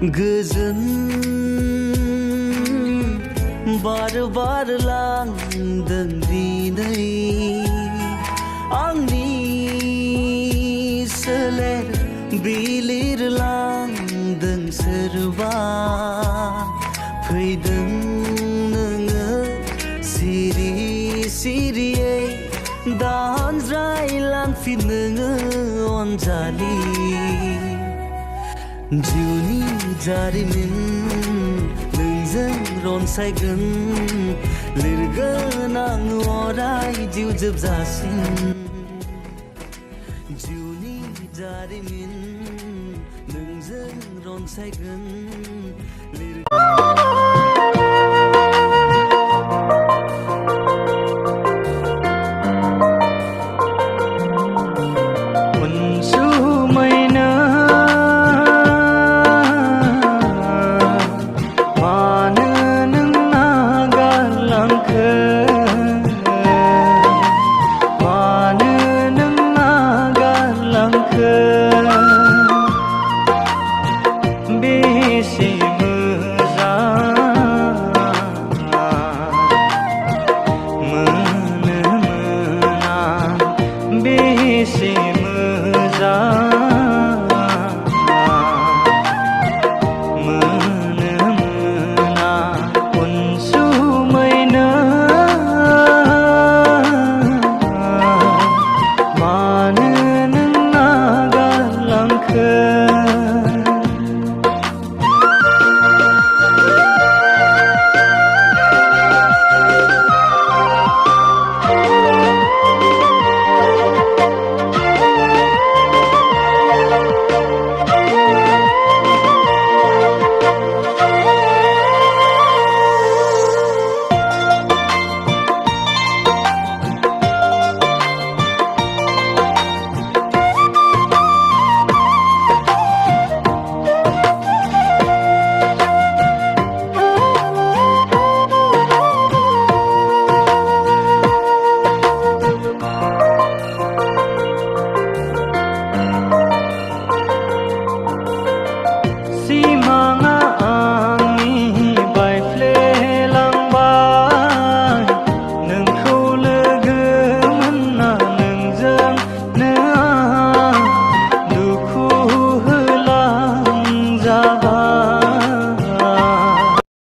गोजोन बार बार लांदों दिनै आंनि सोलेर बिलिरलांदों सोरबा फैदों नोङो सिरि सिरियै दानज्रायलांफिन नोङो अनजालि जिउनि जारिमिन नोंजों रनसायगोन लिरगोन आं अराय जिउ जोबजासिम जिउनि जारिमिन नोंजों रनसायगोन मानो नों नागारलांखो